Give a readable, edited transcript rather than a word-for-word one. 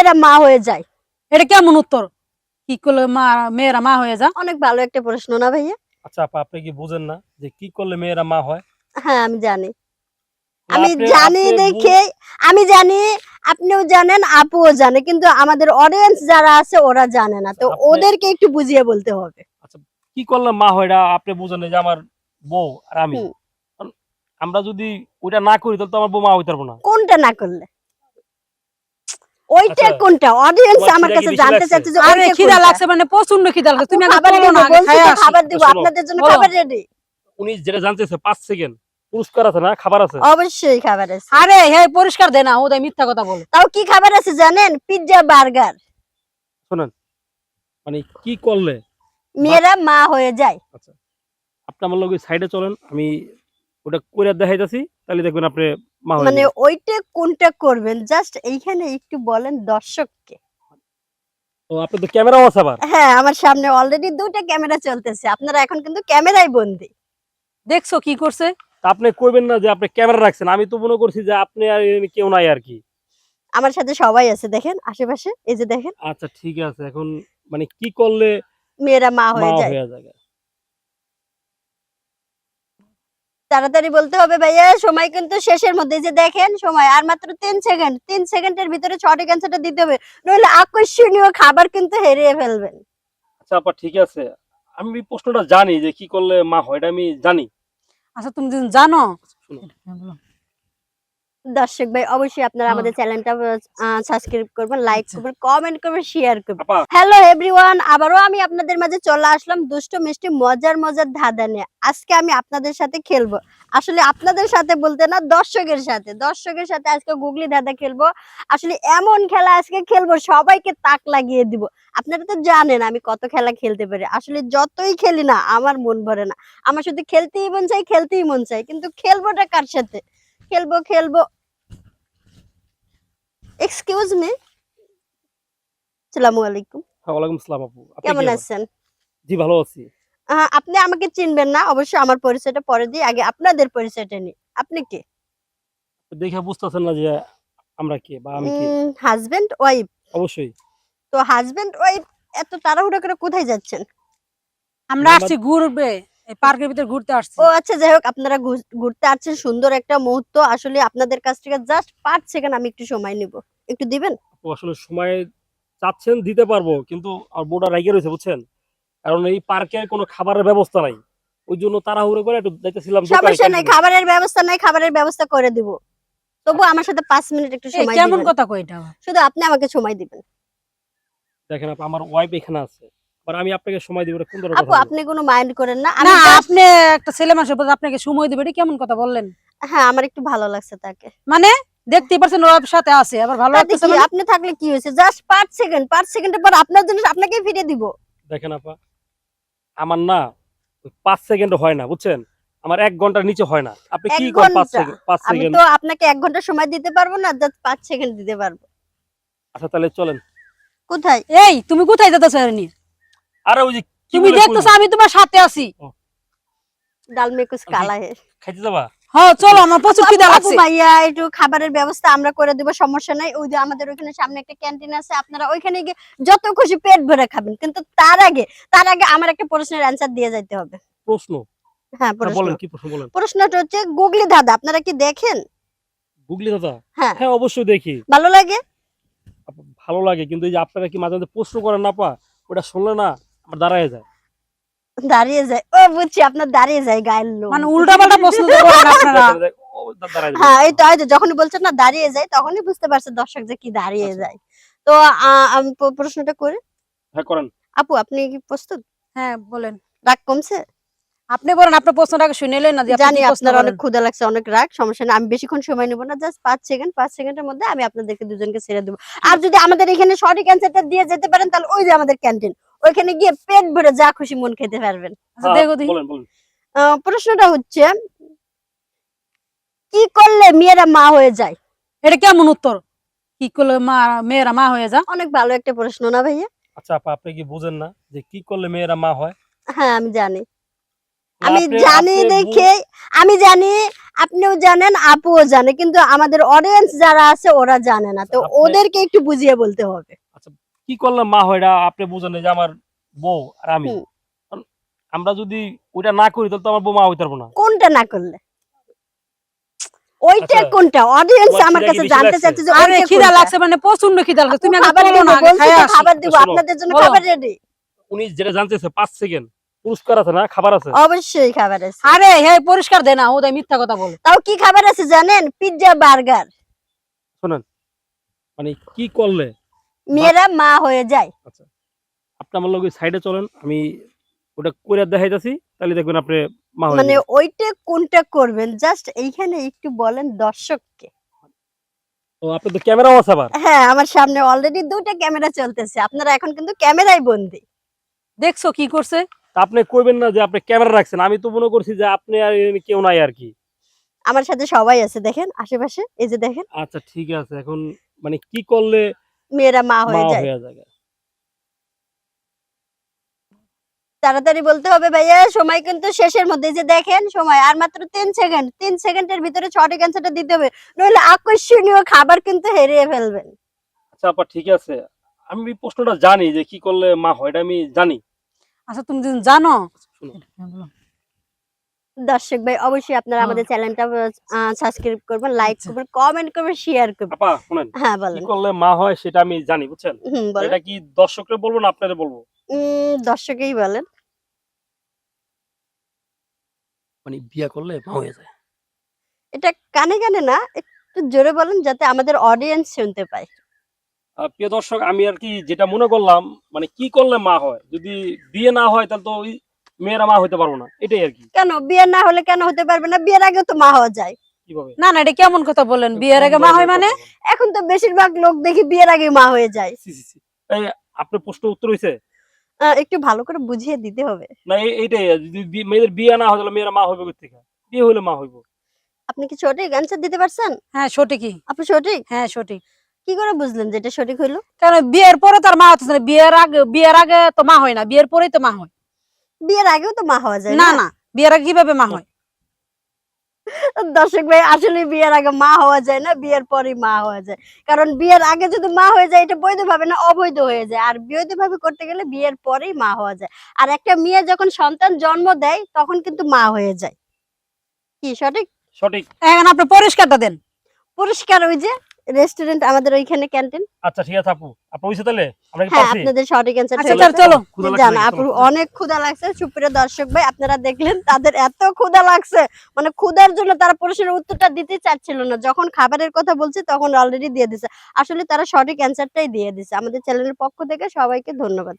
মেয়েরা মা হয়ে যায়? এটা কেমন উত্তর? কি করলে মেয়েরা মা হয়ে যায়? অনেক ভালো একটা প্রশ্ন না ভাইয়া? আচ্ছা আপা, আপনি কি বুঝেন না যে কি করলে মেয়েরা মা হয়? হ্যাঁ আমি জানি। তাহলে আমি আপনি জানি আপনি দেখে আমি জানি, আপনিও জানেন, আপুও জানে, কিন্তু আমাদের অডিয়েন্স যারা আছে ওরা জানে না, তো আপনি ওদেরকে একটু বুঝিয়ে বলতে হবে। আচ্ছা, কি করলে মা হয় এটা আপনি বুঝেন না যে আমার বউ আর আমি। হুম। কারণ আমরা যদি ওইটা না করি তাহলে তো আমার বউ মা হইতে পারবো না। কোনটা না করলে? ওইটা আচ্ছা, কোনটা? অডিয়েন্স তোমার আমার খিদা কি কাছে বেশি জানতে লাগছে? চাচ্ছে যে আরে ওইটা খিদা কোনটা? লাগছে মানে প্রচন্ড খিদা লাগছে। তুমি আগে খাবার বলো দিব, না, আগে বলছি খাইয়া তো আসি। খাবার দিব, শোনো, আপনাদের জন্য বলো। খাবার রেডি। উনি যেটা জানতেছে 5 সেকেন্ড পুরস্কার আছে না, খাবার আছে। অবশ্যই খাবার আছে। আরে হ্যাঁ পরিষ্কার দে না, ওদের মিথ্যা কথা বলে। তাও কি খাবার আছে জানেন? Pizza, burger. শোনেন, মানে কি করলে মেয়েরা মা হয়ে যায়। আচ্ছা, আপনি আমার লগে সাইডে চলেন, আমি ওটা কইরা দেখাইতাছি, তাহলে দেখবেন আপনি মা হয়ে মানে যাবেন। ওইটা কোনটা করবেন জাস্ট এইখানে একটু বলেন দর্শককে। তো আপনি তো ক্যামেরাও আছে আবার। হ্যাঁ, আমার সামনে অলরেডি 2টা ক্যামেরা চলতেছে। আপনারা এখন কিন্তু ক্যামেরায় বন্দী। দেখছো কি করছে? তা আপনি কইবেন না যে আপনি ক্যামেরা রাখছেন, আমি তো মনে করছি যে আপনি আর এখানে কেউ নাই আর কি। আমার সাথে সবাই আছে, দেখেন আশেপাশে, এই যে দেখেন। আচ্ছা ঠিক আছে, এখন মানে কি করলে মেয়েরা মা মা হয়ে যায়। হয়ে যাবে? তাড়াতাড়ি বলতে হবে ভাইয়া, সময় কিন্তু শেষের মধ্যে। এই যে দেখেন সময় আর মাত্র 3 সেকেন্ড। 3 সেকেন্ডের ভিতরে সঠিক অ্যান্সারটা দিতে হবে। নইলে আকর্ষণীয় খাবার কিন্তু হারিয়ে ফেলবেন। আচ্ছা আপা ঠিক আছে, আমি এই প্রশ্নটা জানি যে কি করলে মা হয়, এটা আমি জানি। আচ্ছা তুমি যদি জানো। শুনো, দর্শক ভাই অবশ্যই আপনারা হ্যাঁ। আমাদের চ্যানেলটা সাবস্ক্রাইব করবেন, লাইক আচ্ছা। করবেন, কমেন্ট করবেন, শেয়ার করবেন। আপা হ্যালো এভরিওয়ান, আবারও আমি আপনাদের মাঝে চলে আসলাম দুষ্ট মিষ্টি মজার মজার ধাঁধা নিয়ে। আজকে আমি আপনাদের সাথে খেলবো, আসলে আপনাদের সাথে বলতে না, দর্শকের সাথে আজকে গুগলি ধাঁধা খেলবো। আসলে এমন খেলা আজকে খেলবো সবাইকে তাক লাগিয়ে দিব। আপনারা তো জানেন আমি কত খেলা খেলতে পারি, আসলে যতই খেলি না আমার মন ভরে না। আমার শুধু খেলতেই মন চাই, খেলতেই মন চাই, কিন্তু খেলবোটা কার সাথে? খেলবো। এক্সকিউজ মি, আসসালামু আলাইকুম। ওয়ালাইকুম আসসালাম আপু, আপনি কেমন কি আবার? আছেন? জি ভালো আছি। আপনি আমাকে চিনবেন না, অবশ্যই আমার পরিচয়টা পরে দিই, আগে আপনাদের পরিচয়টা নিই। আপনি কে? দেখে বুঝতেছেন না যে আমরা কে বা আমি কে? Husband wife? অবশ্যই। তো হাজবেন্ড ওয়াইফ এত তাড়াহুড়ো করে কোথায় যাচ্ছেন? আমরা আমরা আসছি ঘুরবে, এই পার্কের ভিতরে ঘুরতে আসছি। ও আচ্ছা, যাই হোক, আপনারা ঘুরতে আসছেন, সুন্দর একটা মুহূর্ত। আসলে আপনাদের কাছ থেকে জাস্ট 5 সেকেন্ড আমি একটু সময় নিব, একটু দিবেন? আপু আসলে সময় চাচ্ছেন দিতে পারবো, কিন্তু আমার বউটা রাইগে রয়েছে বুঝছেন, কারণ এই পার্কে কোনো খাবারের ব্যবস্থা নাই। ওই জন্য তাড়াহুড়ো করে একটু যাইতেছিলাম দোকানে, সমস্যা নাই, ক্যান্টিনে। খাবারের ব্যবস্থা নাই, খাবারের ব্যবস্থা করে দিব। তবু আমার সাথে 5 মিনিট একটু এই সময় কেমন দিবেন। কথা কই এটা? শুধু আপনি আমাকে সময় দিবেন। দেখেন আপু, আমার ওয়াইফ এখানে আছে, আর আমি আপনাকে সময় দিব, এটা কোন ধরনের আপু কথা হলো? আপনি কোনো মাইন্ড করেন না, না আমি জাস্ট, আপনি একটা ছেলে মানুষের উপর আপনাকে সময় দিবে, এটা কেমন কথা বললেন? হ্যাঁ আমার একটু ভালো লাগছে তাকে। মানে দেখতেই পারছেন ওর সাথে আছে, আবার ভালো তাতে লাগতেছে কি, মানে? আপনি থাকলে কি হয়েছে? জাস্ট 5 সেকেন্ডের পর আপনার জিনিস আপনাকেই ফিরিয়ে দিব। দেখেন আপা, আমার না 5 সেকেন্ড হয় না বুঝছেন, আমার 1 ঘন্টার নিচে হয় না। আপনি 1 কি করেন 5 ঘন্টা? সেকেন্ড 5 আমি সেকেন্ড? তো আপনাকে 1 ঘন্টা সময় দিতে পারবো না, জাস্ট 5 সেকেন্ড দিতে পারবো। আচ্ছা তাহলে চলেন। কোথায়? এই তুমি কোথায় যেতেছো এর নিয়ে? আরে ওই যে কি তুমি বলে দেখতেছো আমি তোমার সাথে আছি। ডাল মে কুছ কালা হে। খাইতে যাবা? হ্যাঁ চলো, আমার প্রচুর খিদা আপু লাগছে। ভাইয়া একটু খাবারের ব্যবস্থা আমরা করে দিব, সমস্যা নাই। ওই যে আমাদের ওইখানে সামনে একটা ক্যান্টিন আছে, আপনারা ওইখানে গিয়ে যত খুশি পেট ভরে খাবেন, কিন্তু তার আগে আমার একটা প্রশ্নের অ্যান্সার দিয়ে যাইতে হবে। প্রশ্ন? হ্যাঁ আচ্ছা প্রশ্ন। বলেন, কি প্রশ্ন বলেন। প্রশ্নটা হচ্ছে গুগলি ধাঁধা, আপনারা কি দেখেন? গুগলি দাদা? হ্যাঁ। হ্যাঁ অবশ্যই দেখি। ভালো লাগে? আপা, ভালো লাগে, কিন্তু এই যে আপনারা কি মাঝে মাঝে প্রশ্ন করেন না আপা, ওটা শুনলে না আমার দাঁড়ায় যায়। দাঁড়িয়ে যায়? ও বুঝছি, আপনার দাঁড়িয়ে যায় গায়ের লোম। মানে উল্টাপাল্টা প্রশ্ন তো করেন আপনারা। দেখেন, দেখেন, ও দাঁড়ায় যায়। হ্যাঁ এই তো যখনই বলছেন না দাঁড়িয়ে যায়, তখনই বুঝতে পারছে দর্শক যে কি দাঁড়িয়ে আচ্ছা। যায়। তো আমি প্রশ্নটা করি। হ্যাঁ করেন। আপু আপনি কি প্রস্তুত? হ্যাঁ বলেন। রাগ কমছে? আপনি বলেন, আপনার প্রশ্নটাকে শুনেলেন না যে আপনি জানি কি প্রশ্ন আপনার করেন। অনেক ক্ষুধা লাগছে, অনেক রাগ, সমস্যা না, আমি বেশিক্ষণ সময় নেব না, জাস্ট 5 সেকেন্ডের মধ্যে আমি আপনাদেরকে দুজনকে ছেড়ে দেবো। আর যদি আমাদের এখানে সঠিক অ্যান্সারটা দিয়ে যেতে পারেন, তাহলে ওই যে আমাদের ক্যান্টিন, ওইখানে গিয়ে পেট ভরে যা খুশি মন খেতে পারবেন। আচ্ছা হ্যাঁ দেখো দেখি। বলেন বলেন। প্রশ্নটা হচ্ছে, কি করলে মেয়েরা মা হয়ে যায়? এটা কেমন উত্তর? কি করলে মেয়েরা মা হয়ে যায়? অনেক ভালো একটা প্রশ্ন না ভাইয়া? আচ্ছা আপা, আপনি কি বুঝেন না যে কি করলে মেয়েরা মা হয়? হ্যাঁ আমি জানি। আমি আপনি- জানি আপনি দেখে আমি জানি, আপনিও জানেন, আপুও জানে, কিন্তু আমাদের অডিয়েন্স যারা আছে ওরা জানে না, তো আপনি- ওদেরকে একটু বুঝিয়ে বলতে হবে। কি করলে মা হয় এটা আপনি বুঝেন না যে আমার বউ আর আমি। হুম। কারণ আমরা যদি ওইটা না করি তাহলে তো আমার বউ মা হইতে পারবো না। কোনটা না করলে? ওইটা আচ্ছা, কোনটা? অডিয়েন্স তোমার আমার খিদা কি কাছে বেশি জানতে লাগছে? চাচ্ছে যে আরে ওইটা খিদা কোনটা? লাগছে মানে প্রচন্ড খিদা লাগছে, আপু, তুমি আগে খাবার বলো দিব, না, আগে বলছি খাইয়া তো আসি। খাবার দিব, শোনো। আপনাদের জন্য বলো। খাবার রেডি। উনি যেটা জানতেছে 5 সেকেন্ড পুরস্কার আছে না, খাবার আছে। অবশ্যই খাবার আছে। আরে হে পরিষ্কার দে না, ওদের মিথ্যা কথা বলে। তাও কি খাবার আছে জানেন? Pizza, burger. শোনেন, মানে কি করলে মেয়েরা মা হয়ে যায়। আচ্ছা আপনি আমার লগে সাইডে চলেন, আমি ওটা কইরা দেখাইতাছি, তাহলে দেখবেন আপনি মা হয়ে মানে যাবেন। ওইটা কোনটা করবেন জাস্ট এইখানে একটু বলেন দর্শককে। তো আপনি তো ক্যামেরাও আছে আবার। হ্যাঁ, আমার সামনে অলরেডি 2টা ক্যামেরা চলতেছে, আপনারা এখন কিন্তু ক্যামেরায় বন্দি। দেখছো কি করছে? তা আপনি কইবেন না যে আপনি ক্যামেরা রাখছেন, আমি তো মনে করছি যে আপনি আর এখানে কেউ নাই আর কি। আমার সাথে সবাই আছে, দেখেন আশেপাশে, এই যে দেখেন, আচ্ছা ঠিক আছে, এখন মানে কি করলে মেয়েরা মা মা হয়ে যায়। হয়ে যাবে? তাড়াতাড়ি বলতে হবে ভাইয়া, সময় কিন্তু শেষের মধ্যে। এই যে দেখেন সময় আর মাত্র 3 সেকেন্ড, 3 সেকেন্ডের ভিতরে সঠিক অ্যান্সারটা দিতে হবে, নইলে আকর্ষণীয় খাবার কিন্তু হারিয়ে ফেলবেন। আচ্ছা আপা ঠিক আছে, আমি এই প্রশ্নটা জানি যে কি করলে মা হয়, এটা আমি জানি। আচ্ছা তুমি যদি জানো। শুনো, দর্শক ভাই, অবশ্যই আপনারা হ্যাঁ। আমাদের চ্যানেলটা সাবস্ক্রাইব করবেন, লাইক আচ্ছা। করবেন, কমেন্ট করবেন, শেয়ার করবেন। আপা শুনেন, হ্যাঁ কি বলেন। করলে মা হয় সেটা আমি জানি, বুঝছেন? বলেন। এটা কি দর্শকরা বলবো না আপনারা বলবো? দর্শকেই বলেন। মানে বিয়ে করলে মা হয়ে যায়। এটা কানে কানে না, একটু জোরে বলেন যাতে আমাদের অডিয়েন্স শুনতে পায়। প্রিয় দর্শক, আমি আর কি যেটা মনে করলাম, মানে কি করলে মা হয়, যদি বিয়ে না হয় তাহলে তো ওই মেয়েরা মা হইতে পারবো না, এটাই আর কি। কেন বিয়ে না হলে কেন হতে পারবে না? বিয়ের আগেও তো মা হওয়া যায়। কিভাবে? না না, এটা কেমন কথা বলেন? বিয়ের আগে মা হয় মানে? এখন তো বেশিরভাগ লোক দেখি বিয়ের আগে মা হয়ে যায়। ছি, ছি, ছি। এই আপনার প্রশ্ন উত্তর হইছে একটু ভালো করে বুঝিয়ে দিতে হবে। না? এইটাই, যদি মেয়েদের বিয়ে না হয় তাহলে মেয়েরা মা হইবে কোথা থেকে? বিয়ে হইলে মা হইব। আপনি কি সঠিক অ্যান্সার দিতে পারছেন? হ্যাঁ সঠিকই। আপনি সঠিক? হ্যাঁ সঠিক। কি করে বুঝলেন যেটা সঠিক হইলো? কারণ বিয়ের পরে তো আর মা হচ্ছে না, বিয়ের আগে তো মা হয় না, বিয়ের পরেই তো মা হয়। বিয়ের আগেও তো মা হওয়া যায় না না? না, বিয়ের আগে কিভাবে মা হয়? দর্শক ভাই, আসলে বিয়ের আগে মা হওয়া যায় না, বিয়ের পরেই মা হওয়া যায়। কারণ বিয়ের আগে যদি মা হয়ে যায় এটা বৈধভাবে না অবৈধ হয়ে যায়, আর বৈধভাবে করতে গেলে বিয়ের পরেই মা হওয়া যায়। আর একটা মেয়ে যখন সন্তান জন্ম দেয় তখন কিন্তু মা হয়ে যায়। কি সঠিক? সঠিক। এখন আপনি পরিষ্কারটা দেন। পরিষ্কার ওই যে রেস্টুরেন্ট, আমাদের ওইখানে ক্যান্টিন। আচ্ছা ঠিক আছে আপু, আপনার হইছে তাহলে আমরা কি হ্যাঁ, পারছি? আপনাদের সঠিক অ্যান্সার আচ্ছা হয়ে গেছে। চলো। ক্ষুধা লাগছে জান নাকি? আপুর চলো। অনেক ক্ষুধা লাগছে। সুপ্রিয় দর্শক ভাই, আপনারা দেখলেন তাদের এত ক্ষুধা লাগছে, মানে ক্ষুধার জন্য তারা প্রশ্নের উত্তরটা দিতে চাচ্ছিল না। যখন খাবারের কথা বলছি তখন অলরেডি দিয়ে দিছে। আসলে তারা সঠিক অ্যান্সারটাই দিয়ে দিছে। আমাদের চ্যানেলের পক্ষ থেকে সবাইকে ধন্যবাদ।